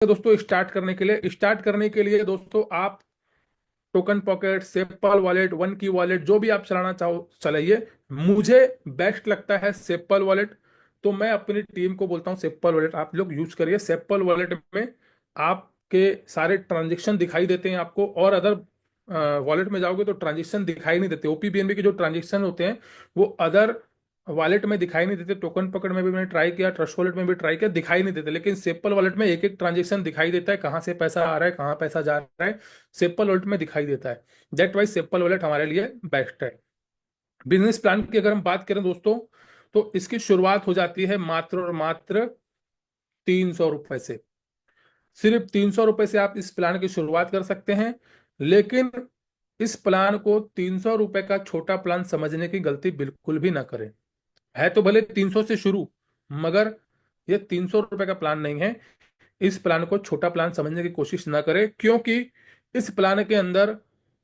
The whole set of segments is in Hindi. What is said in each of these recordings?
दोस्तों स्टार्ट करने के लिए दोस्तों आप token pocket, sepal wallet, one की वॉलेट, जो भी आप चलाना चाहो चलाइए। मुझे बेस्ट लगता है सेपल वॉलेट, तो मैं अपनी टीम को बोलता हूँ सेपल वॉलेट आप लोग यूज करिए। सेपल वॉलेट में आपके सारे ट्रांजेक्शन दिखाई देते हैं आपको, और अदर वॉलेट में जाओगे तो ट्रांजेक्शन दिखाई नहीं देते। ओपीबीएनबी के जो ट्रांजेक्शन होते हैं वो अदर वॉलेट में दिखाई नहीं देते। टोकन पॉकेट में भी मैंने ट्राई किया, ट्रस्ट वॉलेट में भी ट्राई किया, दिखाई नहीं देते। लेकिन सेपल वॉलेट में एक एक ट्रांजेक्शन दिखाई देता है, कहाँ से पैसा आ रहा है, कहाँ पैसा जा रहा है, सेपल वॉलेट में दिखाई देता है। दैट वाइज सेपल वॉलेट हमारे लिए बेस्ट है। बिजनेस प्लान की अगर हम बात करें दोस्तों, तो इसकी शुरुआत हो जाती है मात्र और मात्र 300 रुपए से। सिर्फ 300 रुपए से आप इस प्लान की शुरुआत कर सकते हैं। लेकिन इस प्लान को 300 रुपए का छोटा प्लान समझने की गलती बिल्कुल भी ना करें। है तो भले 300 से शुरू, मगर ये 300 रुपए का प्लान नहीं है। इस प्लान को छोटा प्लान समझने की कोशिश ना करें, क्योंकि इस प्लान के अंदर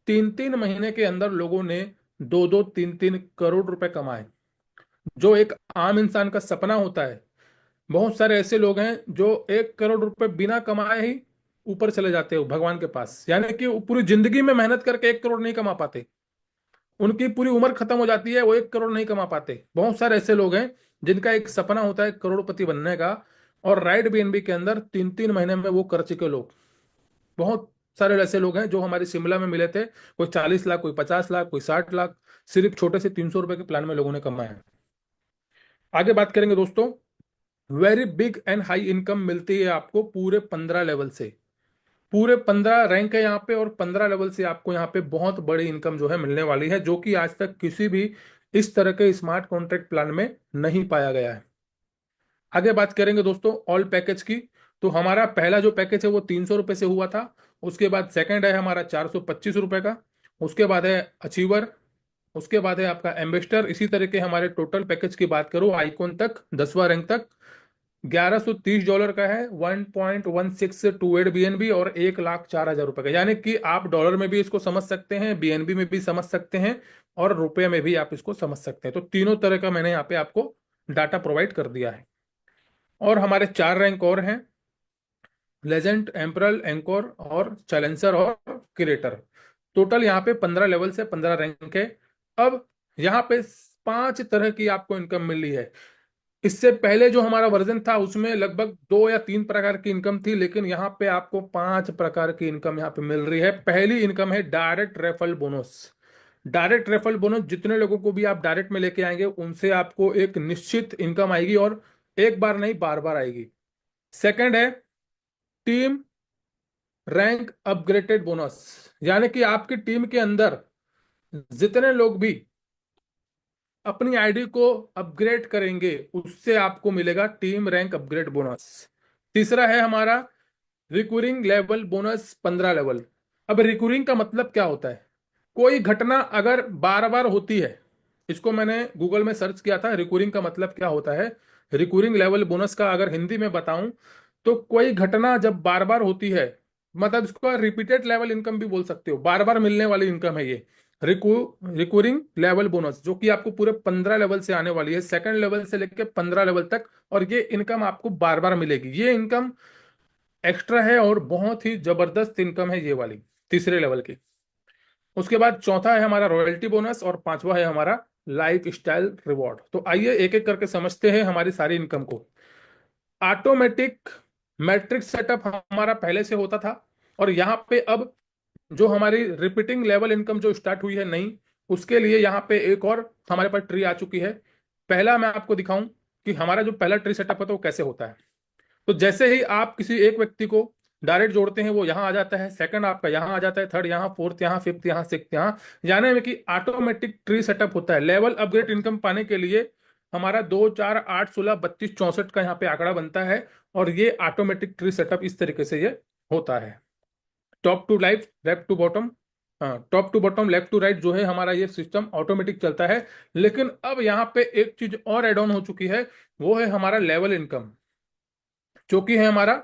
3-3 महीने के अंदर लोगों ने 2-2, 3-3 करोड़ रुपए कमाए, जो एक आम इंसान का सपना होता है। बहुत सारे ऐसे लोग हैं जो 1 करोड़ रुपए बिना कमाए ही ऊपर चले जाते हो भगवान के पास, यानी कि वो पूरी जिंदगी में मेहनत करके 1 करोड़ नहीं कमा पाते। उनकी पूरी उम्र खत्म हो जाती है, वो 1 करोड़ नहीं कमा पाते। बहुत सारे ऐसे लोग हैं जिनका एक सपना होता है करोड़पति बनने का, और राइट बीएनबी के अंदर 3-3 महीने में वो कर चुके लोग। बहुत सारे ऐसे लोग हैं जो हमारे शिमला में मिले थे, कोई 40 लाख, कोई 50 लाख, कोई 60 लाख, सिर्फ छोटे से 300 रुपए के प्लान में लोगों ने कमाया है। आगे बात करेंगे दोस्तों। Very big and high income मिलती है आपको पूरे 15 लेवल से। पूरे 15 रैंक है यहाँ पे, और 15 लेवल से आपको यहाँ पे बहुत बड़ी इनकम जो है मिलने वाली है, जो कि आज तक किसी भी इस तरह के स्मार्ट कॉन्ट्रैक्ट प्लान में नहीं पाया गया है। आगे बात करेंगे दोस्तों ऑल पैकेज की। तो हमारा पहला जो पैकेज है वो 300 रुपये से हुआ था। उसके बाद सेकंड है हमारा 425 रुपये का। उसके बाद है अचीवर। उसके बाद है आपका एम्बेसडर। इसी तरह के हमारे टोटल पैकेज की बात करूँ आइकॉन तक, 10वां रैंक तक, $1130 का है, 1.1628 BNB, और 1,04,000 रुपए का। यानी कि आप डॉलर में भी इसको समझ सकते हैं, बीएनबी में भी समझ सकते हैं, और रुपए में भी आप इसको समझ सकते हैं। तो तीनों तरह का मैंने यहाँ पे आपको डाटा प्रोवाइड कर दिया है। और हमारे 4 रैंक और हैं, लेजेंड, एम्परल, एंकोर और चैलेंजर और क्रिएटर। टोटल यहाँ पे 15 लेवल से 15 रैंक है। अब यहाँ पे 5 तरह की आपको इनकम मिली है। इससे पहले जो हमारा वर्जन था उसमें लगभग 2 या 3 प्रकार की इनकम थी, लेकिन यहाँ पे आपको 5 प्रकार की इनकम यहाँ पे मिल रही है। पहली इनकम है direct referral bonus. Direct referral bonus, जितने लोगों को भी आप डायरेक्ट में लेके आएंगे उनसे आपको एक निश्चित इनकम आएगी, और एक बार नहीं बार बार आएगी। सेकंड है टीम रैंक अपग्रेडेड बोनस, यानी कि आपकी टीम के अंदर जितने लोग भी अपनी आईडी को अपग्रेड करेंगे उससे आपको मिलेगा टीम रैंक अपग्रेड बोनस। तीसरा है हमारा रिकरिंग लेवल बोनस, 15 लेवल। अब रिकरिंग का मतलब क्या होता है? कोई घटना अगर बार बार होती है, इसको मैंने गूगल में सर्च किया था, रिकरिंग का मतलब क्या होता है। रिकरिंग लेवल बोनस का अगर हिंदी में बताऊं तो कोई घटना जब बार बार होती है, मतलब इसको रिपीटेड लेवल इनकम भी बोल सकते हो, बार बार मिलने वाली इनकम है ये रिकरिंग लेवल बोनस, जो कि आपको पूरे 15 लेवल से आने वाली है, सेकंड लेवल से लेकर 15 लेवल तक। और ये इनकम आपको बार बार मिलेगी। ये इनकम एक्स्ट्रा है और बहुत ही जबरदस्त इनकम है ये वाली, तीसरे लेवल की। उसके बाद चौथा है हमारा रॉयल्टी बोनस, और पांचवा है हमारा लाइफ स्टाइल रिवॉर्ड। तो आइए एक एक करके समझते हैं हमारी सारी इनकम को। ऑटोमेटिक मैट्रिक्स सेटअप हमारा पहले से होता था, और यहाँ पे अब जो हमारी रिपीटिंग लेवल इनकम जो स्टार्ट हुई है नई, उसके लिए यहाँ पे एक और हमारे पास ट्री आ चुकी है। पहला मैं आपको दिखाऊं कि हमारा जो पहला ट्री सेटअप होता है वो कैसे होता है। तो जैसे ही आप किसी एक व्यक्ति को डायरेक्ट जोड़ते हैं वो यहाँ आ जाता है, सेकंड आपका यहाँ आ जाता है, थर्ड यहाँ, फोर्थ यहाँ, फिफ्थ यहाँ, सिक्स यहाँ। यानी में कि ऑटोमेटिक ट्री सेटअप होता है। लेवल अपग्रेड इनकम पाने के लिए हमारा 2, 4, 8, 16, 32, 64 का यहाँ पे आंकड़ा बनता है, और ये ऑटोमेटिक ट्री सेटअप इस तरीके से ये होता है। Top to life, left to bottom, top to bottom, left to right, जो है हमारा ये सिस्टम ऑटोमेटिक चलता है। लेकिन अब यहाँ पे एक चीज और एड ऑन हो चुकी है, वो है हमारा लेवल इनकम, जो कि है हमारा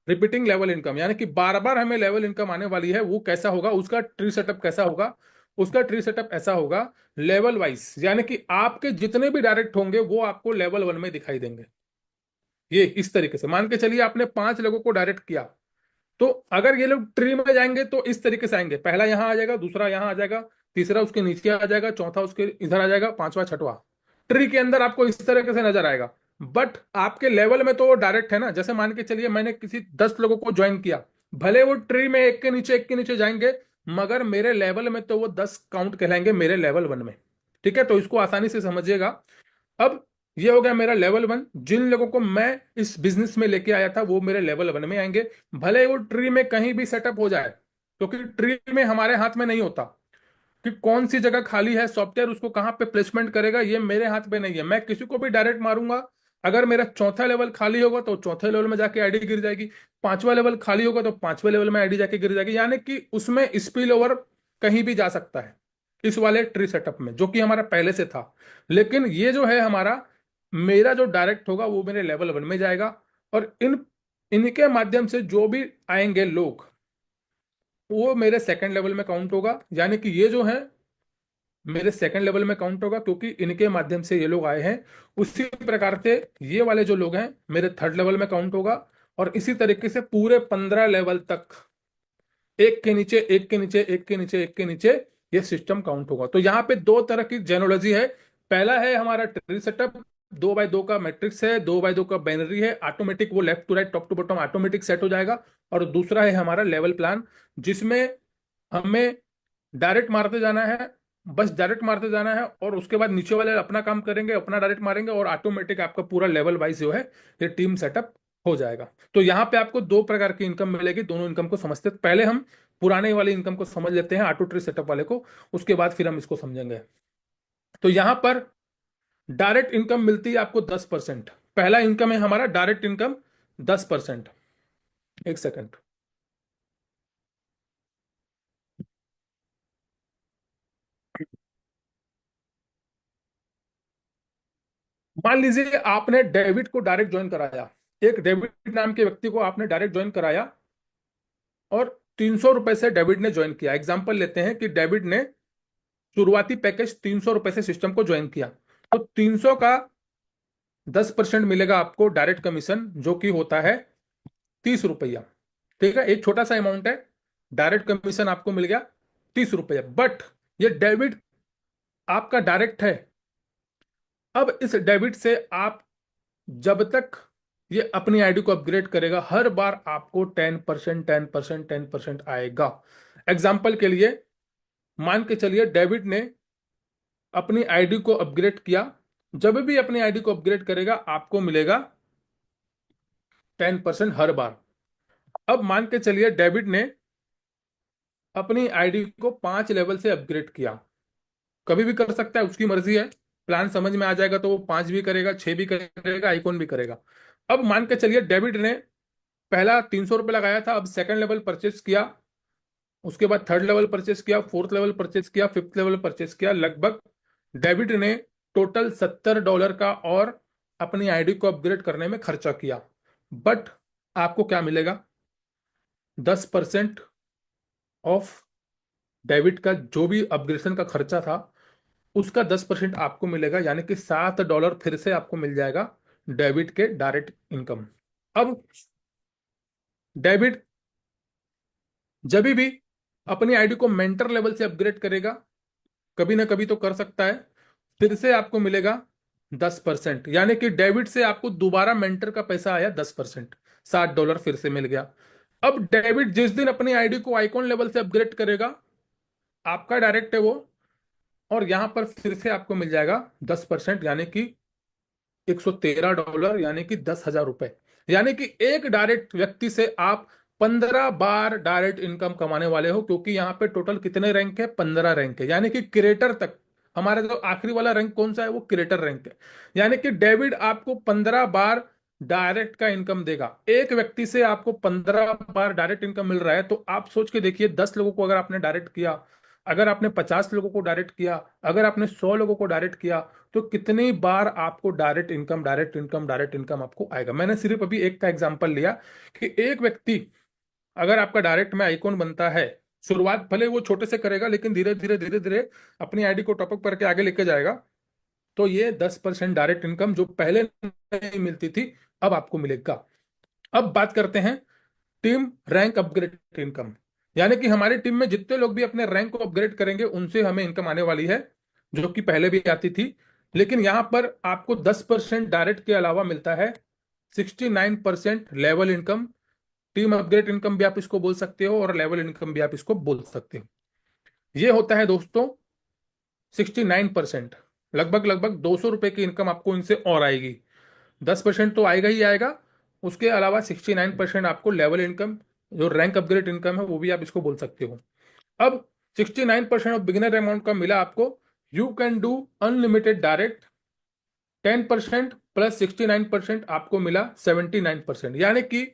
रिपीटिंग लेवल इनकम। यानी कि बार बार हमें लेवल इनकम आने वाली है। वो कैसा होगा, उसका ट्री सेटअप कैसा होगा? उसका ट्री सेटअप ऐसा होगा लेवल वाइज, यानी कि आपके जितने भी डायरेक्ट होंगे वो आपको लेवल 1 में दिखाई देंगे। ये इस तरीके से मान के चलिए आपने 5 लोगों को डायरेक्ट किया, तो अगर ये लोग ट्री में जाएंगे तो इस तरीके से आएंगे, पहला यहां आ जाएगा, दूसरा यहां आ जाएगा, तीसरा उसके नीचे आ जाएगा, चौथा उसके इधर आ जाएगा, पांचवा छठवा ट्री के अंदर आपको इस तरीके से नजर आएगा। बट आपके लेवल में तो वो डायरेक्ट है ना, जैसे मान के चलिए मैंने किसी 10 लोगों को ज्वाइन किया, भले वो ट्री में एक के नीचे जाएंगे, मगर मेरे लेवल में तो वो 10 काउंट कहलाएंगे मेरे लेवल 1 में। ठीक है, तो इसको आसानी से समझिएगा। अब ये हो गया मेरा लेवल 1, जिन लोगों को मैं इस बिजनेस में लेके आया था वो मेरे लेवल 1 में आएंगे, भले वो ट्री में कहीं भी सेटअप हो जाए, क्योंकि ट्री में हमारे हाथ में नहीं होता कि कौन सी जगह खाली है, सॉफ्टवेयर उसको कहां पे प्लेसमेंट करेगा, ये मेरे हाथ में नहीं है। मैं किसी को भी डायरेक्ट मारूंगा, अगर मेरा चौथा लेवल खाली होगा तो चौथे लेवल में जाके आईडी गिर जाएगी, पांचवा लेवल खाली होगा तो पांचवें लेवल में आईडी जाके गिर जाएगी, यानी कि उसमें स्पिल ओवर कहीं भी जा सकता है इस वाले ट्री सेटअप में, जो कि हमारा पहले से था। लेकिन ये जो है हमारा, मेरा जो डायरेक्ट होगा वो मेरे लेवल 1 में जाएगा, और इनके माध्यम से जो भी आएंगे लोग वो मेरे सेकंड लेवल में काउंट होगा, यानी कि ये जो है मेरे सेकंड लेवल में काउंट होगा, क्योंकि इनके माध्यम से ये लोग आए हैं। उसी प्रकार से ये वाले जो लोग हैं मेरे थर्ड लेवल में काउंट होगा, और इसी तरीके से पूरे 15 लेवल तक एक के नीचे एक के नीचे एक के नीचे एक के नीचे ये सिस्टम काउंट होगा। तो यहाँ पे दो तरह की जेनोलॉजी है। पहला है हमारा ट्री सेटअप, 2x2 का मैट्रिक्स है, 2x2 का बाइनरी है, ऑटोमेटिक वो left to right top to bottom automatic set हो जाएगा। और दूसरा है हमारा लेवल प्लान, जिसमें हमें डायरेक्ट मारते जाना है, बस डायरेक्ट मारते जाना है, और उसके बाद नीचे वाले अपना काम करेंगे, अपना डायरेक्ट मारेंगे, और ऑटोमेटिक आपका पूरा लेवल वाइज जो है ये टीम सेटअप हो जाएगा। तो यहाँ पे आपको दो प्रकार की इनकम मिलेगी, दोनों इनकम को समझते पहले हम पुराने वाली इनकम को समझ लेते हैं, ऑटो ट्री सेटअप वाले को, उसके बाद फिर हम इसको समझेंगे। तो यहाँ पर डायरेक्ट इनकम मिलती है आपको 10%। पहला इनकम है हमारा डायरेक्ट इनकम 10%। एक सेकंड। मान लीजिए आपने डेविड को डायरेक्ट ज्वाइन कराया, एक डेविड नाम के व्यक्ति को आपने डायरेक्ट ज्वाइन कराया, और 300 रुपए से डेविड ने ज्वाइन किया। एग्जाम्पल लेते हैं कि डेविड ने शुरुआती पैकेज 300 रुपए से सिस्टम को ज्वाइन किया, तो 300 का 10% मिलेगा आपको डायरेक्ट कमीशन, जो कि होता है 30 रुपया। ठीक है, एक छोटा सा अमाउंट है, डायरेक्ट कमीशन आपको मिल गया 30 रुपया। बट ये डेबिट आपका डायरेक्ट है। अब इस डेबिट से आप जब तक ये अपनी आईडी को अपग्रेड करेगा, हर बार आपको 10% 10% 10% आएगा। एग्जाम्पल के लिए मान के चलिए डेविड ने अपनी आईडी को अपग्रेड किया, जब भी अपनी आईडी को अपग्रेड करेगा आपको मिलेगा 10% हर बार। अब मान के चलिए डेविड ने अपनी आईडी को 5 लेवल से अपग्रेड किया, कभी भी कर सकता है, उसकी मर्जी है। प्लान समझ में आ जाएगा तो वो 5 भी करेगा, 6 भी करेगा, आइकॉन भी करेगा। अब मान के चलिए डेविड ने पहला 300 रुपये लगाया था, अब सेकंड लेवल परचेस किया, उसके बाद थर्ड लेवल परचेस किया, फोर्थ लेवल परचेस किया, फिफ्थ लेवल परचेस किया। लगभग डेविड ने टोटल $70 का और अपनी आईडी को अपग्रेड करने में खर्चा किया। बट आपको क्या मिलेगा? 10% ऑफ डेबिट का जो भी अपग्रेडेशन का खर्चा था उसका 10% आपको मिलेगा, यानी कि $7 फिर से आपको मिल जाएगा डेबिट के डायरेक्ट इनकम। अब डेबिट जब भी अपनी आईडी को मेंटर लेवल से अपग्रेड करेगा, कभी ना कभी तो कर सकता है, फिर से आपको मिलेगा 10%, यानी कि डेबिट से आपको दोबारा मेंटर का पैसा आया 10%, $60 फिर से मिल गया। अब डेबिट जिस दिन अपनी आईडी को आइकॉन लेवल से अपग्रेड करेगा, आपका डायरेक्ट है वो, और यहां पर फिर से आपको मिल जाएगा 10%, यानी कि $113, यानी कि 10,000 रुपए। यानी कि एक डायरेक्ट व्यक्ति से आप 15 बार डायरेक्ट इनकम कमाने वाले हो, क्योंकि यहाँ पे टोटल कितने रैंक है? 15 रैंक है, यानी कि क्रिएटर तक। हमारा जो आखिरी वाला रैंक कौन सा है? वो क्रिएटर रैंक है। यानी कि डेविड आपको 15 बार डायरेक्ट का इनकम देगा। एक व्यक्ति से आपको 15 बार डायरेक्ट इनकम मिल रहा है, तो आप सोच के देखिए, 10 लोगों को अगर आपने डायरेक्ट किया, अगर आपने 50 लोगों को डायरेक्ट किया, अगर आपने 100 लोगों को डायरेक्ट किया, तो कितनी बार आपको direct income direct income direct income आपको आएगा। मैंने सिर्फ अभी एक का एग्जांपल लिया कि एक व्यक्ति अगर आपका डायरेक्ट में आइकॉन बनता है, शुरुआत भले वो छोटे से करेगा, लेकिन धीरे धीरे धीरे धीरे अपनी आईडी को टॉपअप करके आगे लेके जाएगा, तो ये 10% डायरेक्ट इनकम जो पहले नहीं मिलती थी, अब आपको मिलेगा। अब बात करते हैं टीम रैंक अपग्रेड इनकम, यानी कि हमारी टीम में जितने लोग भी अपने रैंक को अपग्रेड करेंगे उनसे हमें इनकम आने वाली है, जो कि पहले भी आती थी। लेकिन यहां पर आपको 10% डायरेक्ट के अलावा मिलता है 69% level income. Team upgrade income भी आप इसको बोल सकते हो और लेवल इनकम भी आप इसको बोल सकते हो। ये होता है दोस्तों 69%। लगभग लगभग 200 रुपए की इनकम आपको इनसे और आएगी। 10% तो आएगा ही आएगा, उसके अलावा 69% आपको लेवल इनकम, जो रैंक अपग्रेड इनकम है, वो भी आप इसको बोल सकते हो। अब 69% ऑफ बिगिनर अमाउंट का मिला आपको, you can do unlimited direct. 10% plus 69% आपको मिला 79%, यानी कि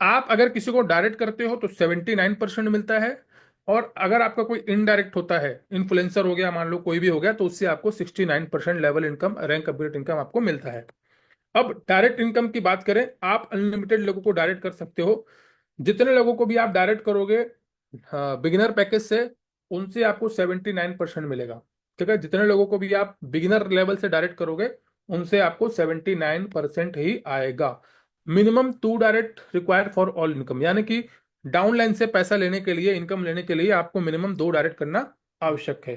आप अगर किसी को डायरेक्ट करते हो तो 79% मिलता है, और अगर आपका कोई इनडायरेक्ट होता है, इन्फ्लुएंसर हो गया, मान लो कोई भी हो गया, तो उससे आपको 69% level income, rank upgrade income आपको मिलता है। अब डायरेक्ट इनकम की बात करें, आप अनलिमिटेड लोगों को डायरेक्ट कर सकते हो। जितने लोगों को भी आप डायरेक्ट करोगे बिगिनर पैकेज से, उनसे आपको 79% मिलेगा। ठीक है, जितने लोगों को भी आप बिगिनर लेवल से डायरेक्ट करोगे उनसे आपको 79% ही आएगा। Minimum 2 direct required for all income, यानी कि डाउनलाइन से पैसा लेने के लिए, इनकम लेने के लिए आपको मिनिमम 2 डायरेक्ट करना आवश्यक है।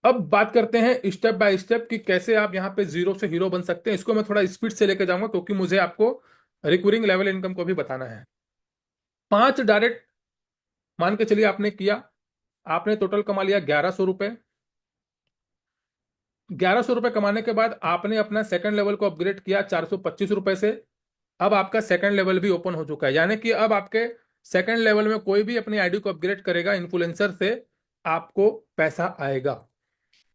अब बात करते हैं स्टेप बाय स्टेप कि कैसे आप यहाँ पे जीरो से हीरो बन सकते हैं। इसको मैं थोड़ा स्पीड से लेके जाऊंगा क्योंकि मुझे आपको रिकरिंग लेवल इनकम को भी बताना है। 5 डायरेक्ट मान के चलिए आपने किया, आपने टोटल कमा लिया 1100 रुपए। 1100 रुपए कमाने के बाद आपने अपना सेकंड लेवल को अपग्रेड किया 425 रुपए से। अब आपका सेकंड लेवल भी ओपन हो चुका है, यानी कि अब आपके सेकंड लेवल में कोई भी अपनी आईडी को अपग्रेड करेगा इन्फ्लुएंसर से, आपको पैसा आएगा।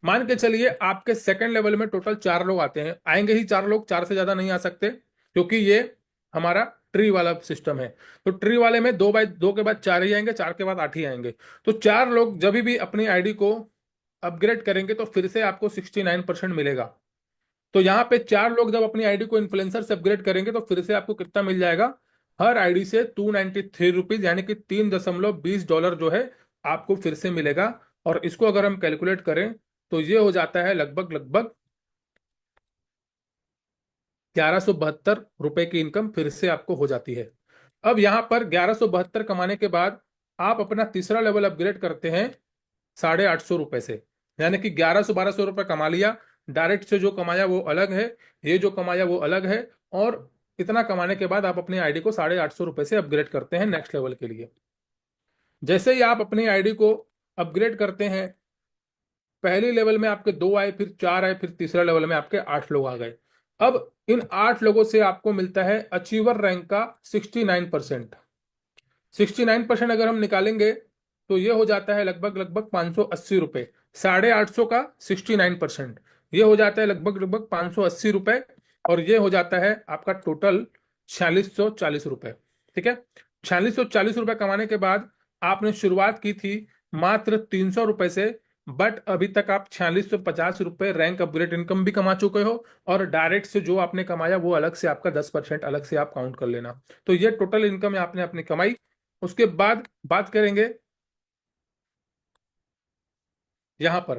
मान के चलिए आपके सेकंड लेवल में टोटल 4 लोग आते हैं, आएंगे ही 4 लोग, 4 से ज्यादा नहीं आ सकते, क्योंकि ये हमारा ट्री वाला सिस्टम है। तो ट्री वाले में 2 के बाद 4 ही आएंगे, 4 के बाद 8 ही आएंगे। तो 4 लोग जब भी अपनी आईडी को अपग्रेड करेंगे तो फिर से आपको 69% मिलेगा। तो यहाँ पे 4 लोग जब अपनी आईडी को इन्फ्लुएंसर से अपग्रेड करेंगे तो फिर से आपको कितना मिल जाएगा, हर आईडी से 293 रुपीज, यानी कि $3.20 जो है आपको फिर से मिलेगा। और इसको अगर हम कैलकुलेट करें तो ये हो जाता है लगभग लगभग 1172 रुपए की इनकम फिर से आपको हो जाती है। अब यहां पर 1172 कमाने के बाद आप अपना तीसरा लेवल अपग्रेड करते हैं 850 रुपए से, यानी कि 1100-1200 रुपए कमा लिया। डायरेक्ट से जो कमाया वो अलग है, ये जो कमाया वो अलग है। और इतना कमाने के बाद आप अपनी आईडी को 850 रुपए से अपग्रेड करते हैं नेक्स्ट लेवल के लिए। जैसे ही आप अपनी आईडी को अपग्रेड करते हैं, पहले लेवल में आपके 2 आए, फिर 4 आए, फिर तीसरा लेवल में आपके 8 लोग आ गए। अब इन 8 लोगों से आपको मिलता है अचीवर रैंक का 69%। 69% अगर हम निकालेंगे तो ये हो जाता है लगभग लगभग 580 रुपए। 850 का 69%, ये हो जाता है लगभग लगभग 580 रुपए। और ये हो जाता है आपका टोटल 4640 रुपए। ठीक है, 4640 रुपए कमाने के बाद आपने शुरुआत की थी मात्र 300 रुपए से, बट अभी तक आप 4650 रुपए रैंक अपग्रेड इनकम भी कमा चुके हो। और डायरेक्ट से जो आपने कमाया वो अलग से आपका 10% अलग से आप काउंट कर लेना। तो ये टोटल इनकम आपने अपनी कमाई। उसके बाद बात करेंगे यहां पर,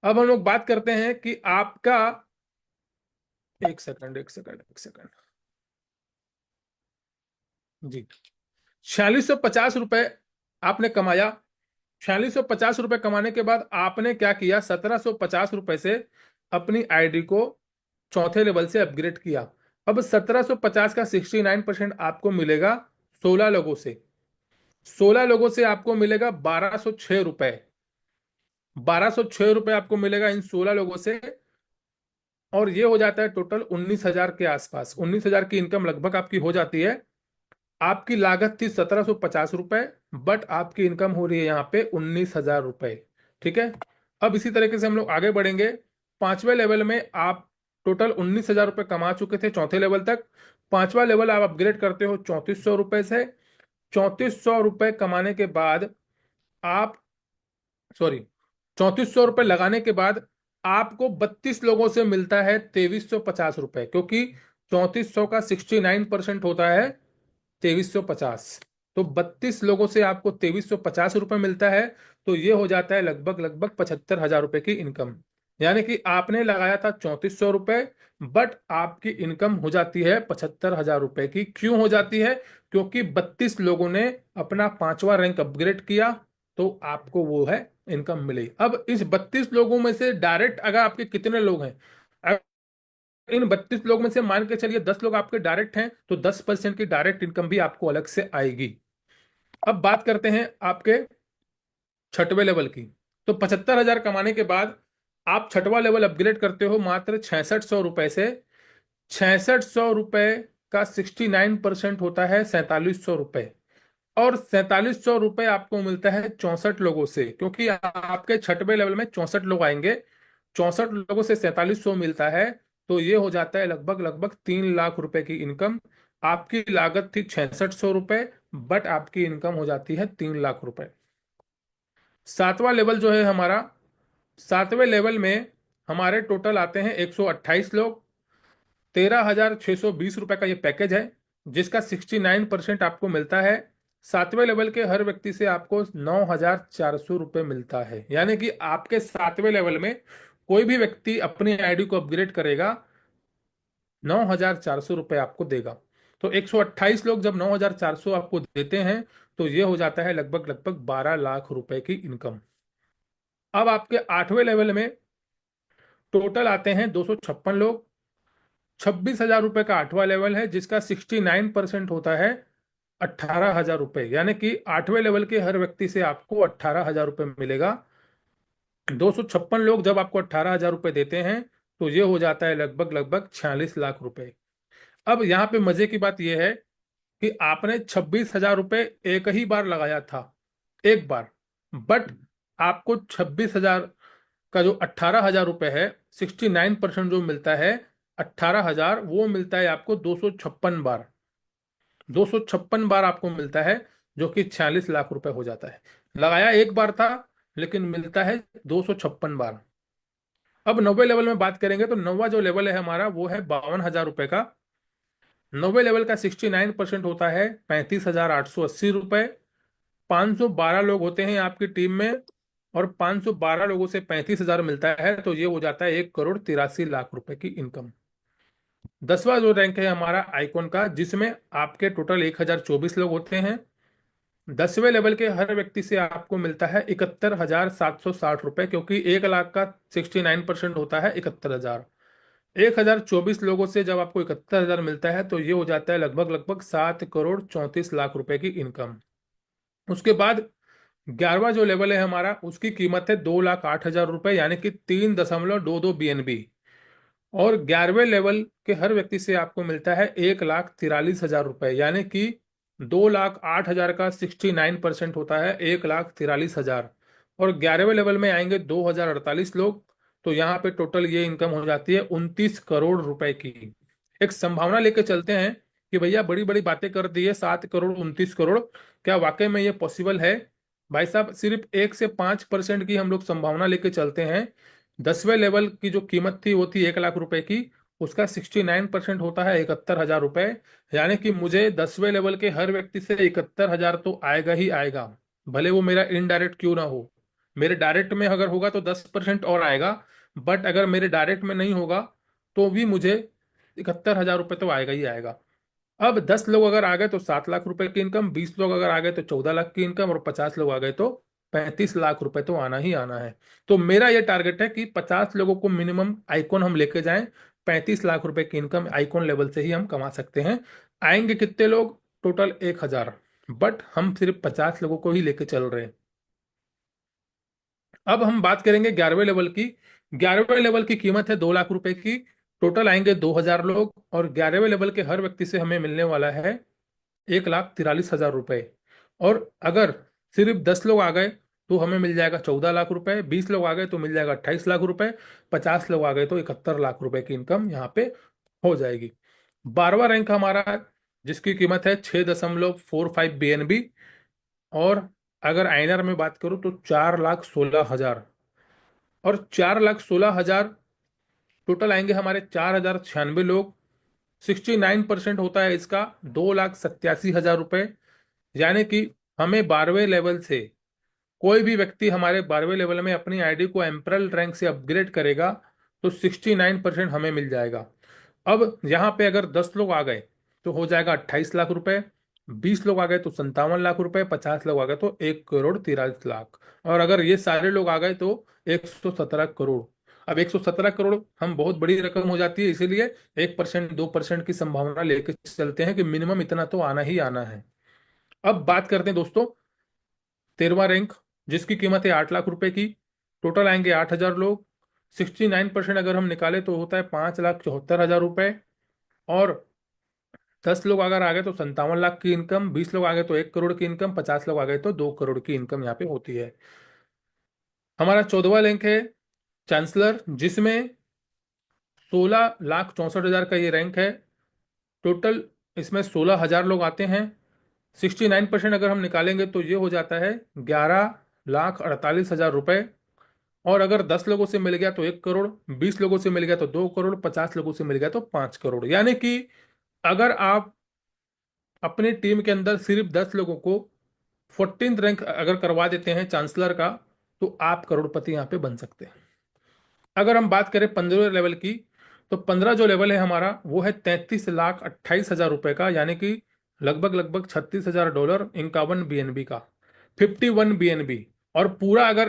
अब हम लोग बात करते हैं कि आपका, एक सेकंड एक सेकंड एक सेकंड, जी, 4650 रुपए आपने कमाया। 4650 रुपए कमाने के बाद आपने क्या किया, 1750 रुपए से अपनी आईडी को चौथे लेवल से अपग्रेड किया। अब 1750 का 69% आपको मिलेगा 16 लोगों से। 16 लोगों से आपको मिलेगा 1206 रुपए। 1206 रुपए आपको मिलेगा इन 16 लोगों से। और ये हो जाता है टोटल 19,000 के आसपास। 19,000 की इनकम लगभग आपकी हो जाती है। आपकी लागत थी 1750 रुपए, बट आपकी इनकम हो रही है यहाँ पे 19,000 रुपए। ठीक है, अब इसी तरीके से हम लोग आगे बढ़ेंगे। 5वें लेवल में आप टोटल 19,000 रुपए कमा चुके थे चौथे लेवल तक। 5वां लेवल आप अपग्रेड करते हो 3400 रुपए से। 3400 रुपए कमाने के बाद आप, सॉरी, 3400 रुपए लगाने के बाद आपको 32 लोगों से मिलता है 2350 रुपए, क्योंकि 3400 का 69% होता है 2350। तो 32 लोगों से आपको 2350 रुपए मिलता है। तो ये हो जाता है लगभग लगभग 75,000 रुपए की इनकम। यानी कि आपने लगाया था 3400 रुपए, बट आपकी इनकम हो जाती है 75,000 रुपए की। क्यों हो जाती है? क्योंकि 32 लोगों ने अपना पांचवा रैंक अपग्रेड किया, तो आपको वो है इनकम मिली। अब इस 32 लोगों में से डायरेक्ट अगर आपके कितने लोग हैं, अगर इन 32 लोग में से मान के चलिए 10 लोग आपके डायरेक्ट हैं, तो 10% की डायरेक्ट इनकम भी आपको अलग से आएगी। अब बात करते हैं आपके छठवें लेवल की। तो 75,000 कमाने के बाद आप छठवां लेवल अपग्रेड करते हो मात्र 6600 रुपए से। 6600 रुपए का 69% होता है 4700 रुपए। और 4700 रुपए आपको मिलता है 64 लोगों से, क्योंकि आपके छठवें लेवल में 64 लोग आएंगे। 64 लोगों से 4700 मिलता है, तो ये हो जाता है लगभग लगभग 3 लाख रुपए की इनकम। आपकी लागत थी 6600 रुपए, बट आपकी इनकम हो जाती है 3 लाख रुपए। सातवां लेवल जो है हमारा, सातवें लेवल में हमारे टोटल आते हैं 128 लोग। 13,620 रुपए का ये पैकेज है, जिसका 69% आपको मिलता है। सातवें लेवल के हर व्यक्ति से आपको 9,400 रुपये मिलता है। यानी कि आपके सातवें लेवल में कोई भी व्यक्ति अपनी आईडी को अपग्रेड करेगा, 9,400 रुपये आपको देगा। तो 128 लोग जब 9,400 आपको देते हैं, तो ये हो जाता है लगभग लगभग 12 लाख रुपए की इनकम। अब आपके आठवें लेवल में टोटल आते हैं 256 लोग। 26,000 रुपये का आठवां लेवल है, जिसका 69% होता है 18,000 रुपये। यानी कि आठवें लेवल के हर व्यक्ति से आपको 18,000 रुपये मिलेगा। 256 लोग जब आपको 18,000 रुपये देते हैं, तो ये हो जाता है लगभग लगभग 46 लाख रुपए। अब यहाँ पे मजे की बात यह है कि आपने 26,000 रुपये एक ही बार लगाया था, एक बार। बट आपको 26,000 का जो 18,000 रुपये है, 69% जो मिलता है 18,000, वो मिलता है आपको 256 बार। 256 बार आपको मिलता है, जो कि 46 लाख रुपए हो जाता है। लगाया एक बार था, लेकिन मिलता है 256 बार। अब नौवे लेवल में बात करेंगे, तो नौवा जो लेवल है हमारा, वो है 52,000 रुपए का। नौवे लेवल का 69% होता है 35,880 रुपये। 512 लोग होते हैं आपकी टीम में, और 512 लोगों से 35,000 मिलता है, तो ये हो जाता है 1,83 लाख रुपए की इनकम। दसवां जो रैंक है हमारा आइकॉन का, जिसमें आपके टोटल 1,024 लोग होते हैं। 10वें लेवल के हर व्यक्ति से आपको मिलता है 71,760 रुपये, क्योंकि 1 लाख का 69% होता है 71,000। 1,024 लोगों से जब आपको 71,000 मिलता है, तो ये हो जाता है लगभग लगभग 7,34 लाख रुपए की इनकम। उसके बाद 11वां जो लेवल है हमारा, उसकी कीमत है 2,08,000 रुपये, यानी कि 3.22 BNB। और 11वें लेवल के हर व्यक्ति से आपको मिलता है 1,43,000 रुपये, यानी कि 2,08,000 का 69% होता है 1,43,000। और 11वें लेवल में आएंगे 2,048 लोग, तो यहाँ पे टोटल ये इनकम हो जाती है 29 करोड़ रुपए की। एक संभावना लेके चलते हैं कि भैया बड़ी बड़ी बातें कर दी है, 7 करोड़ 29 करोड़, क्या वाकई में ये पॉसिबल है? भाई साहब, सिर्फ 1 से 5% की हम लोग संभावना लेके चलते हैं। 10वें लेवल की जो कीमत थी वो थी 1 लाख रुपए की, उसका 69% होता है 71,000 रुपए। यानी कि मुझे 10वें लेवल के हर व्यक्ति से 71,000 तो आएगा ही आएगा, भले वो मेरा इनडायरेक्ट क्यों ना हो। मेरे डायरेक्ट में अगर होगा तो 10% और आएगा, बट अगर मेरे डायरेक्ट में नहीं होगा, तो भी मुझे 71,000 रुपये तो आएगा ही आएगा। अब 10 लोग अगर आ गए तो 7 लाख रुपए की इनकम, 20 लोग अगर आ गए तो 14 लाख की इनकम, और 50 लोग आ गए तो 35 लाख रुपए तो आना ही आना है। तो मेरा ये टारगेट है कि 50 लोगों को मिनिमम आइकॉन हम लेके जाएं। 35 लाख रुपए की इनकम आइकॉन लेवल से ही हम कमा सकते हैं। आएंगे कितने लोग? टोटल 1,000, बट हम सिर्फ 50 लोगों को ही लेके चल रहे हैं। अब हम बात करेंगे 11वें लेवल की। 11वें लेवल की कीमत है 2 लाख रुपए की। टोटल आएंगे 2,000 लोग, और 11वें लेवल के हर व्यक्ति से हमें मिलने वाला है 1,43,000 रुपये। और अगर सिर्फ 10 लोग आ गए तो हमें मिल जाएगा 14 लाख रुपए, 20 लोग आ गए तो मिल जाएगा 28 लाख रुपए, 50 लोग आ गए तो 71 लाख रुपए की इनकम यहाँ पे हो जाएगी। 12वां रैंक हमारा, जिसकी कीमत है 6.45 BNB। और अगर आईएनआर में बात करूँ तो 4,16,000। और 4,16,000 टोटल आएंगे हमारे 4,096 लोग। 69% होता है इसका 2,87,000 रुपये। यानी कि हमें 12वें लेवल से कोई भी व्यक्ति हमारे 12वें लेवल में अपनी आईडी को एम्परल रैंक से अपग्रेड करेगा तो 69% हमें मिल जाएगा। अब यहाँ पे अगर 10 लोग आ गए तो हो जाएगा 28 लाख रुपए, 20 लोग आ गए तो 57 लाख रुपए, 50 लोग आ गए तो 1 करोड़ 43 लाख, और अगर ये सारे लोग आ गए तो 117 करोड़। अब 117 करोड़ हम बहुत बड़ी रकम हो जाती है, इसीलिए 1% 2% की संभावना लेके चलते हैं कि मिनिमम इतना तो आना ही आना है। अब बात करते हैं दोस्तों 13वां रैंक, जिसकी कीमत है 8 लाख रुपए की। टोटल आएंगे 8,000 लोग। 69% अगर हम निकाले तो होता है 5,74,000 रुपए। और 10 लोग अगर आ गए तो 57 लाख की इनकम, 20 लोग आ गए तो 1 करोड़ की इनकम, 50 लोग आ गए तो 2 करोड़ की इनकम यहाँ पे होती है। हमारा 14वां रैंक है चांसलर, जिसमें 16,64,000 का ये रैंक है। टोटल इसमें 16,000 लोग आते हैं। 69% अगर हम निकालेंगे तो ये हो जाता है 11,48,000 रुपए। और अगर 10 लोगों से मिल गया तो 1 करोड़, 20 लोगों से मिल गया तो 2 करोड़, 50 लोगों से मिल गया तो 5 करोड़। यानी कि अगर आप अपनी टीम के अंदर सिर्फ 10 लोगों को 14th रैंक अगर करवा देते हैं चांसलर का, तो आप करोड़पति यहाँ पे बन सकते हैं। अगर हम बात करें 15वें लेवल की, तो 15 जो लेवल है हमारा वो है 33,28,000 रुपए का, यानी कि लगभग लगभग $36,000, 51 BNB का, 51 BNB। और पूरा अगर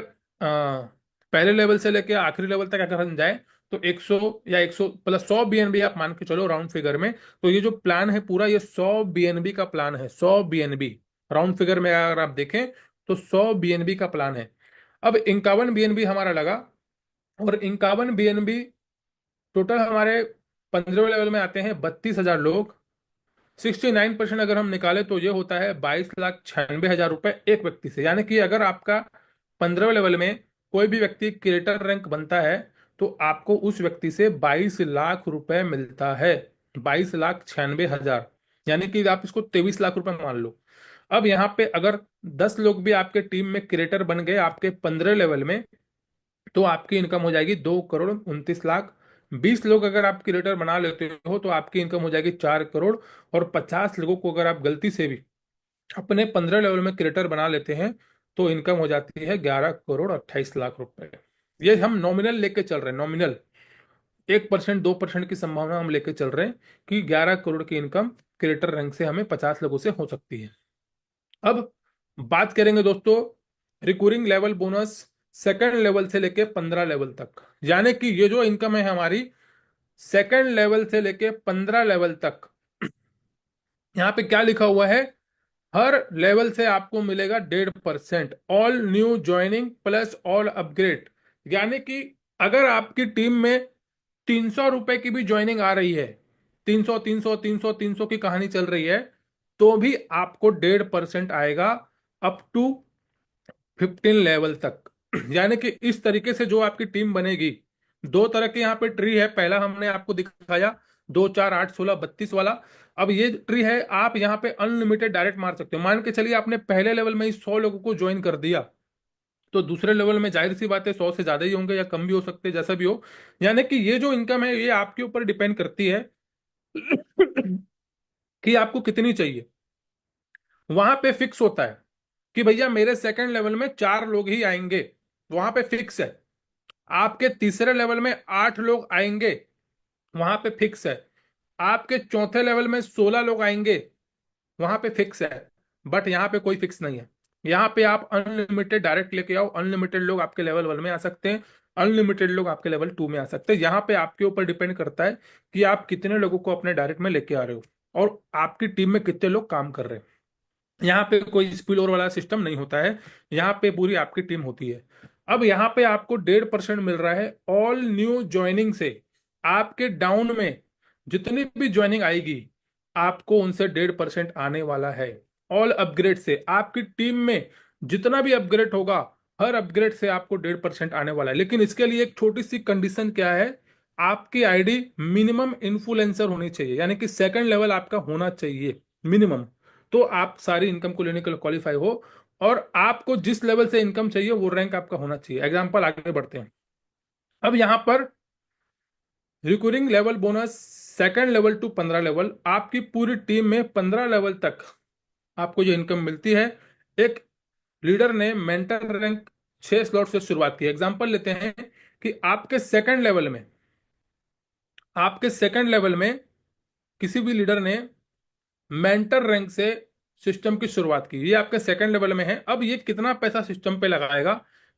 पहले लेवल से लेके आखिरी लेवल तक अगर हम जाए तो 100 या 100 प्लस 100 BNB आप मान के चलो राउंड फिगर में। तो ये जो प्लान है पूरा ये 100 BNB का प्लान है, 100 BNB राउंड फिगर में अगर आप देखें तो 100 BNB का प्लान है। अब 51 BNB हमारा लगा, और 51 BNB टोटल हमारे 15वें लेवल में आते हैं 32,000 लोग। 69% अगर हम निकाले तो ये होता है 22,96,000 रुपए एक व्यक्ति से। यानी कि अगर आपका 15वें लेवल में कोई भी व्यक्ति क्रिएटर रैंक बनता है तो आपको उस व्यक्ति से 22 लाख रुपए मिलता है, 22,96,000, यानी कि आप इसको 23 लाख रुपए मान लो। अब यहाँ पे अगर 10 लोग भी आपके टीम में क्रिएटर बन गए आपके 15 लेवल में, तो आपकी इनकम हो जाएगी 2 करोड़ 29 लाख। 20 लोग अगर आप क्रिएटर बना लेते हो तो आपकी इनकम हो जाएगी 4 करोड़। और 50 लोगों को अगर आप गलती से भी अपने 15 लेवल में क्रिएटर बना लेते हैं तो इनकम हो जाती है 11 करोड़ 28 लाख रुपए। ये हम नॉमिनल लेके चल रहे हैं, नॉमिनल 1% 2% की संभावना हम लेके चल रहे हैं कि 11 करोड़ की इनकम क्रिएटर रैंक से हमें 50 लोगों से हो सकती है। अब बात करेंगे दोस्तों recurring level bonus second level से लेके 15 लेवल तक। यानी कि ये जो इनकम है हमारी सेकंड लेवल से लेके 15 लेवल तक, यहाँ पे क्या लिखा हुआ है, हर लेवल से आपको मिलेगा 1.5% all new joining plus all upgrade. यानी कि अगर आपकी टीम में 300 रुपए की भी ज्वाइनिंग आ रही है, 300 300 300 300 की कहानी चल रही है, तो भी आपको 1.5% आएगा अप टू 15 लेवल तक। यानी कि इस तरीके से जो आपकी टीम बनेगी, दो तरह के यहाँ पे ट्री है। पहला हमने आपको दिखाया 2 4 8 16 32 वाला। अब ये ट्री है, आप यहाँ पे अनलिमिटेड डायरेक्ट मार सकते हो। मान के चलिए आपने पहले लेवल में ही 100 लोगों को ज्वाइन कर दिया, तो दूसरे लेवल में जाहिर सी बात है 100 से ज्यादा ही होंगे या कम भी हो सकते हैं, जैसा भी हो। यानी कि ये जो इनकम है ये आपके ऊपर डिपेंड करती है कि आपको कितनी चाहिए। वहां पे फिक्स होता है कि भैया मेरे सेकंड लेवल में 4 लोग ही आएंगे, वहां पे फिक्स है। आपके तीसरे लेवल में 8 लोग आएंगे, वहां पे फिक्स है। आपके चौथे लेवल में 16 लोग आएंगे, वहां पे फिक्स है। बट यहाँ पे कोई फिक्स नहीं है। यहाँ पे आप अनलिमिटेड डायरेक्ट लेके आओ, अनलिमिटेड लोग आपके लेवल 1 में आ सकते हैं, अनलिमिटेड लोग आपके लेवल 2 में आ सकते हैं। यहाँ पे आपके ऊपर डिपेंड करता है कि आप कितने लोगों को अपने डायरेक्ट में लेके आ रहे हो और आपकी टीम में कितने लोग काम कर रहे हैं। यहाँ पे कोई स्पिल ओवर वाला सिस्टम नहीं होता है, यहाँ पे पूरी आपकी टीम होती है। अब यहाँ पे आपको 1.5% मिल रहा है ऑल न्यू ज्वाइनिंग से। आपके डाउन में जितनी भी ज्वाइनिंग आएगी आपको उनसे 1.5% आने वाला है। ऑल अपग्रेड से आपकी टीम में जितना भी अपग्रेड होगा, हर अपग्रेड से आपको 1.5% आने वाला है। लेकिन इसके लिए एक छोटी सी कंडीशन क्या है, आपकी आईडी मिनिमम इन्फ्लुएंसर होनी चाहिए, यानी कि सेकंड लेवल आपका होना चाहिए मिनिमम, तो आप सारी इनकम को लेने के लिए क्वालिफाई हो। और आपको जिस लेवल से इनकम चाहिए वो रैंक आपका होना चाहिए। एग्जांपल आगे बढ़ते हैं। अब यहां पर recurring level bonus second level to 15 level, आपकी पूरी टीम में 15 लेवल तक आपको जो इनकम मिलती है, एक लीडर ने मेंटर रैंक 6 स्लॉट से शुरुआत की। एग्जांपल लेते हैं कि आपके सेकंड लेवल में किसी भी लीडर ने मेंटर रैंक से सिस्टम की शुरुआत की, ये आपके सेकंड लेवल में है। अब ये कितना पैसा सिस्टम पे लगाएगा?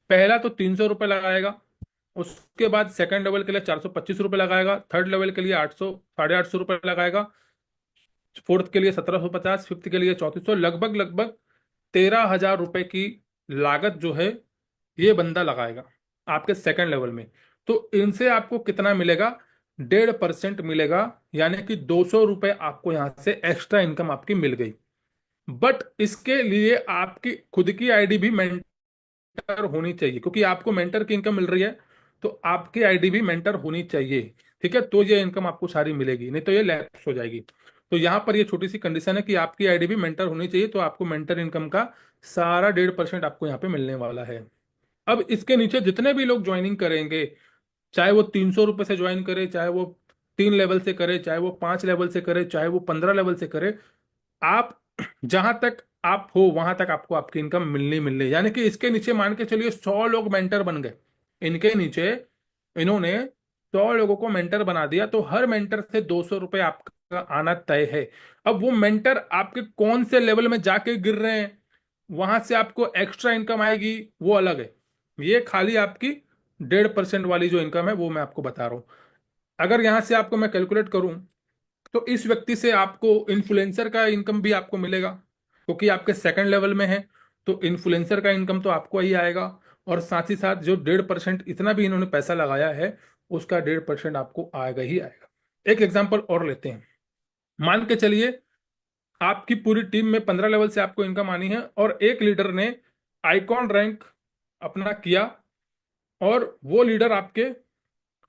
पहला तो 300 रुपये लगाएगा, उसके बाद सेकंड लेवल के लिए 425 रुपये लगाएगा, थर्ड लेवल के लिए 800 850 रुपये लगाएगा, फोर्थ के लिए 1750, फिफ्थ के लिए 3400, लगभग लगभग 13,000 रुपए की लागत जो है ये बंदा लगाएगा आपके सेकंड लेवल में। तो इनसे आपको कितना मिलेगा? 1.5% मिलेगा, यानी कि 200 रुपये आपको यहां से एक्स्ट्रा इनकम आपकी मिल गई। बट इसके लिए आपकी खुद की आईडी भी मेंटर होनी चाहिए, क्योंकि आपको मेंटर की इनकम मिल रही है, तो आपकी आईडी भी मेंटर होनी चाहिए। ठीक है, तो ये इनकम आपको सारी मिलेगी, नहीं तो ये लैप्स हो जाएगी। तो यहाँ पर ये छोटी सी कंडीशन है कि आपकी आईडी भी मेंटर होनी चाहिए, तो आपको मेंटर इनकम का सारा 1.5% आपको यहाँ पे मिलने वाला है। अब इसके नीचे जितने भी लोग ज्वाइनिंग करेंगे, चाहे वो 300 रुपये से ज्वाइन करे, चाहे वो 3 लेवल से करे, चाहे वो 5 लेवल से करे, चाहे वो 15 लेवल से करे, आप जहां तक आप हो वहां तक आपको आपकी इनकम मिलनी मिलनी। यानी कि इसके नीचे मान के चलिए 100 लोग मेंटर बन गए, इनके नीचे इन्होंने 100 लोगों को मेंटर बना दिया, तो हर मेंटर से 200 रुपये आपका आना तय है। अब वो मेंटर आपके कौन से लेवल में जाके गिर रहे हैं, वहां से आपको एक्स्ट्रा इनकम आएगी, वो अलग है। ये खाली आपकी 1.5% वाली जो इनकम है वो मैं आपको बता रहा हूं। अगर यहां से आपको मैं कैलकुलेट करूं, तो इस व्यक्ति से आपको इन्फ्लुएंसर का इनकम भी आपको मिलेगा, क्योंकि आपके सेकंड लेवल में है, तो इन्फ्लुएंसर का इनकम तो आपको ही आएगा। और साथ ही साथ जो 1.5% इतना भी इन्होंने पैसा लगाया है, उसका 1.5% आपको आएगा ही आएगा। एक एग्जाम्पल और लेते हैं। मान के चलिए आपकी पूरी टीम में 15 लेवल से आपको इनकम आनी है, और एक लीडर ने आइकॉन रैंक अपना किया, और वो लीडर आपके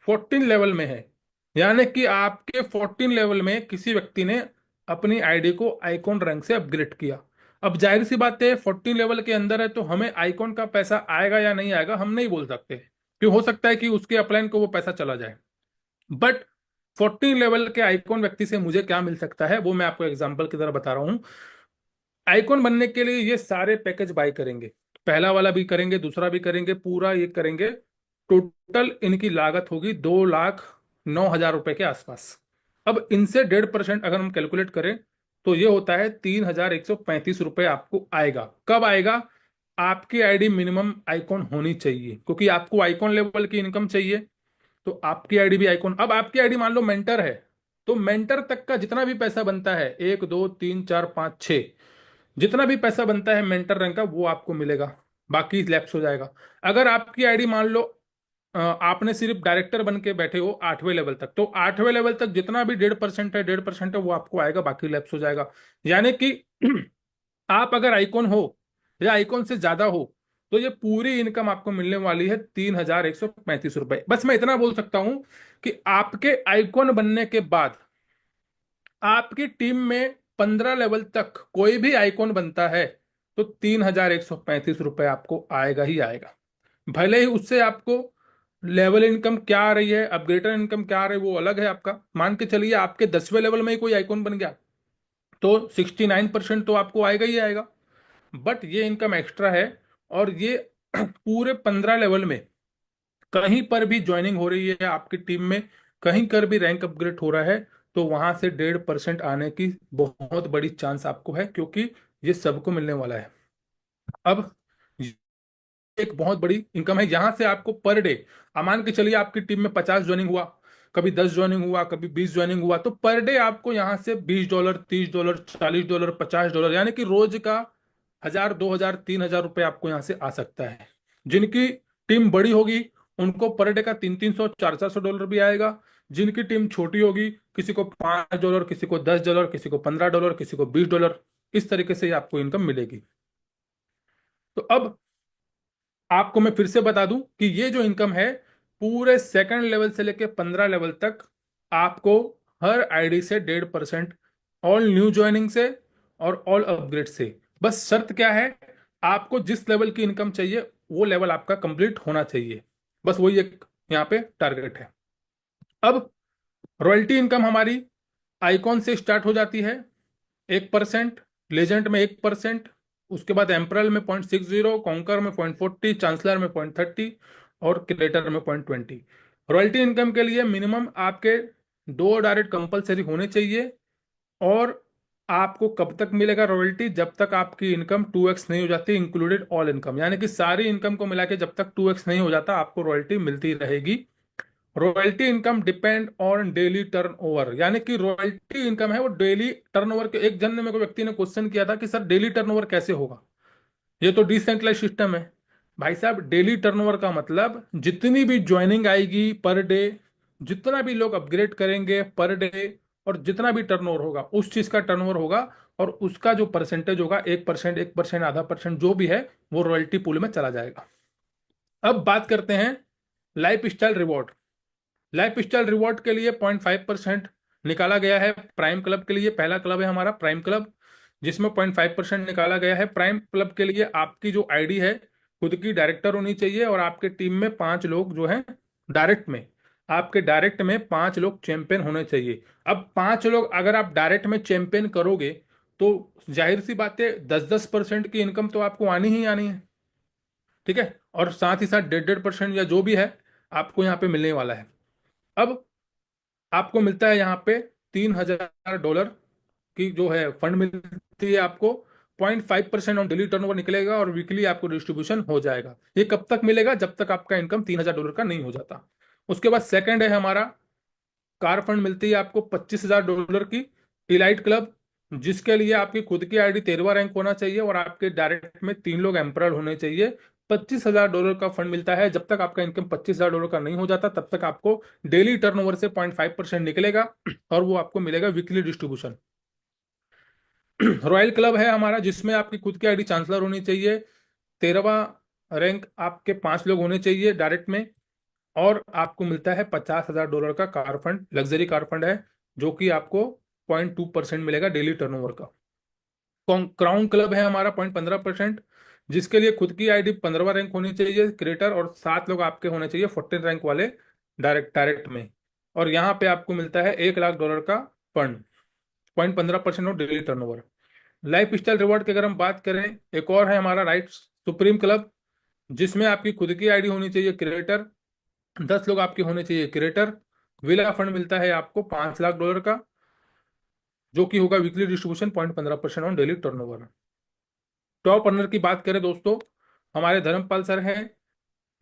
14 लेवल में है। यानी कि आपके 14 लेवल में किसी व्यक्ति ने अपनी आईडी को आइकॉन रैंक से अपग्रेड किया। अब जाहिर सी बात है, 14 लेवल के अंदर है, तो हमें आइकॉन का पैसा आएगा या नहीं आएगा हम नहीं बोल सकते, क्यों हो सकता है कि उसके अपलाइन को वो पैसा चला जाए। बट 14 लेवल के आइकॉन व्यक्ति से मुझे क्या मिल सकता है, वो मैं आपको एग्जाम्पल की तरह बता रहा हूं। आइकॉन बनने के लिए ये सारे पैकेज बाय करेंगे, पहला वाला भी करेंगे, दूसरा भी करेंगे, पूरा ये करेंगे। टोटल इनकी लागत होगी 2,09,000 रुपए के आसपास। अब इनसे 1.5% अगर हम कैलकुलेट करें, तो ये होता है 3,135 रुपए आपको आएगा। कब आएगा? आपकी आईडी मिनिमम आइकॉन होनी चाहिए, क्योंकि आपको आइकॉन लेवल की इनकम चाहिए, तो आपकी आईडी भी आइकॉन। अब आपकी आईडी मान लो मेंटर है, तो मेंटर तक का जितना भी पैसा बनता है, 1 2 3 4 5 6, जितना भी पैसा बनता है मेंटर रैंक का, वो आपको मिलेगा, बाकी लैप्स हो जाएगा। अगर आपकी आईडी मान लो आपने सिर्फ डायरेक्टर बन के बैठे हो 8वें लेवल तक, तो 8वें लेवल तक जितना भी 1.5% है, 1.5% है वो आपको आएगा, बाकी लैप्स हो जाएगा। यानी कि आप अगर आइकॉन हो या आइकॉन से ज्यादा हो, तो ये पूरी इनकम आपको मिलने वाली है 3,135 रुपए। बस मैं इतना बोल सकता हूं कि आपके आइकॉन बनने के बाद आपकी टीम में 15 लेवल तक कोई भी आइकॉन बनता है, तो 3,135 रुपए आपको आएगा ही आएगा। भले ही उससे आपको लेवल इनकम क्या आ रही है, अपग्रेडर इनकम क्या आ रही है, वो अलग है आपका। मान के चलिए आपके 10वें लेवल में ही कोई आइकॉन बन गया, तो 69% तो आपको आएगा ही आएगा। बट ये इनकम एक्स्ट्रा है, और ये पूरे 15 लेवल में कहीं पर भी ज्वाइनिंग हो रही है आपकी टीम में, कहीं कर भी रैंक अपग्रेड हो रहा है, तो वहां से 1.5% आने की बहुत बड़ी चांस आपको है, क्योंकि ये सबको मिलने वाला है। अब एक बहुत बड़ी इनकम है, यहां से आपको पर डे, मान के चलिए आपकी टीम में 50 ज्वाइनिंग हुआ, कभी 10 ज्वाइनिंग हुआ, कभी 20 ज्वाइनिंग हुआ, तो पर डे आपको यहां से $20, $30, $40, $50, यानी कि रोज का 1,000, 2,000, 3,000 रुपये आपको यहां से आ सकता है। जिनकी टीम बड़ी होगी उनको पर डे का 300, 300, 400 भी आएगा। जिनकी टीम छोटी होगी, किसी को $5, किसी को $10, किसी को $15, किसी को $20, इस तरीके से आपको इनकम मिलेगी। तो अब आपको मैं फिर से बता दूं कि ये जो इनकम है, पूरे सेकंड लेवल से लेके 15 लेवल तक आपको हर आईडी से 1.5%, ऑल न्यू ज्वाइनिंग से और ऑल अपग्रेड से। बस शर्त क्या है, आपको जिस लेवल की इनकम चाहिए वो लेवल आपका कंप्लीट होना चाहिए, बस वही एक यहाँ पे टारगेट है। अब रॉयल्टी इनकम हमारी आइकॉन से स्टार्ट हो जाती है 1%, लेजेंड में 1%, उसके बाद एम्परल में 0.60, कॉन्कर में 0.40, चांसलर में 0.30 और क्रेटर में 0.20। रॉयल्टी इनकम के लिए मिनिमम आपके 2 डायरेक्ट कंपलसरी होने चाहिए। और आपको कब तक मिलेगा रॉयल्टी? जब तक आपकी इनकम 2x नहीं हो जाती, इंक्लूडेड ऑल इनकम, यानी कि सारी इनकम को मिला के जब तक 2x नहीं हो जाता आपको रॉयल्टी मिलती रहेगी। Royalty income depend on daily turnover, यानी कि रॉयल्टी इनकम है वो डेली टर्नओवर के। एक जन ने मेरे को व्यक्ति ने क्वेश्चन किया था कि सर डेली टर्नओवर कैसे होगा, ये तो डिसेंट्रलाइज सिस्टम है। भाई साहब, डेली टर्नओवर का मतलब जितनी भी ज्वाइनिंग आएगी पर डे, जितना भी लोग अपग्रेड करेंगे पर डे, और जितना भी टर्नओवर होगा उस चीज का टर्नओवर होगा, और उसका जो परसेंटेज होगा 1%, 1%, आधा परसेंट जो भी है वो रॉयल्टी पूल में चला जाएगा। अब बात करते हैं life style reward. Life style reward के लिए 0.5% निकाला गया है प्राइम क्लब के लिए। पहला क्लब है हमारा प्राइम क्लब, जिसमें 0.5% निकाला गया है। प्राइम क्लब के लिए आपकी जो आईडी है खुद की डायरेक्टर होनी चाहिए, और आपके टीम में 5 लोग जो हैं डायरेक्ट में, आपके डायरेक्ट में 5 लोग चैंपियन होने चाहिए। अब 5 लोग अगर आप डायरेक्ट में चैंपियन करोगे तो जाहिर सी बात है 10-10% की इनकम तो आपको आनी ही आनी है, ठीक है। और साथ ही साथ 1.5% या जो भी है आपको यहाँ पे मिलने वाला है। अब आपको मिलता है यहाँ पे $3,000 की जो है फंड मिलती है आपको। 0.5% ऑन डेली टर्नओवर निकलेगा और वीकली आपको डिस्ट्रीब्यूशन हो जाएगा। ये कब तक मिलेगा? जब तक आपका इनकम $3,000 का नहीं हो जाता। उसके बाद सेकंड है हमारा कार फंड, मिलती है आपको $25,000 की। इलाइट क्लब, जिसके लिए आपकी खुद की आईडी 13वां रैंक होना चाहिए और आपके डायरेक्ट में 3 लोग एम्परल होने चाहिए। $25,000 का फंड मिलता है। जब तक आपका इनकम $25,000 का नहीं हो जाता तब तक आपको डेली टर्नओवर से 0.5% निकलेगा और वो आपको मिलेगा वीकली डिस्ट्रीब्यूशन। रॉयल क्लब है हमारा, जिसमें आपकी खुद की आईडी चांसलर होनी चाहिए, 13वां रैंक आपके 5 लोग होने चाहिए डायरेक्ट में, और आपको मिलता है $50,000 का car fund, luxury car fund है, जो कि आपको 0.2% मिलेगा डेली टर्नओवर का। क्राउन क्लब है हमारा 0.15%, जिसके लिए खुद की आईडी 15वां रैंक होनी चाहिए क्रिएटर, और 7 लोग आपके होने चाहिए 14 रैंक वाले डायरेक्ट में। और यहाँ पे आपको मिलता है $1,00,000 का fund, 0.15% of daily turnover. Life style reward की अगर हम बात करें, एक और है हमारा राइट सुप्रीम क्लब, जिसमें आपकी खुद की आईडी होनी चाहिए क्रिएटर, 10 लोग आपके होने चाहिए क्रिएटर। विला फंड मिलता है आपको $5,00,000 का, जो कि होगा weekly distribution 0.15% on daily turnover. Top earner की बात करें दोस्तों, हमारे धर्मपाल सर हैं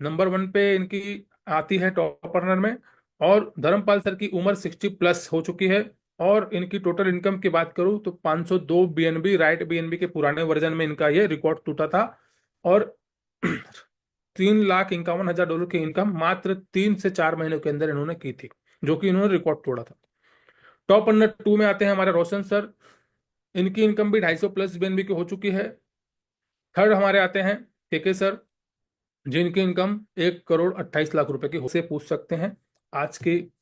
नंबर 1 पे, इनकी आती है टॉप अर्नर में। और धर्मपाल सर की उम्र 60+ हो चुकी है। और इनकी टोटल इनकम की बात करूं तो 502 बीएनबी, राइट बीएनबी के पुराने वर्जन में इनका ये रिकॉर्ड टूटा था। और $3,51,000 की इनकम मात्र 3 से 4 महीने के अंदर इन्होंने की थी, जो कि इन्होंने रिकॉर्ड तोड़ा था। टॉप अर्नर 2 में आते हैं हमारे रोशन सर, इनकी इनकम भी 250+ बीएनबी की हो चुकी है। थर्ड हमारे आते हैं केके सर, जिनकी इनकम 1,28,00,000 रुपए की हो से पूछ सकते हैं आज की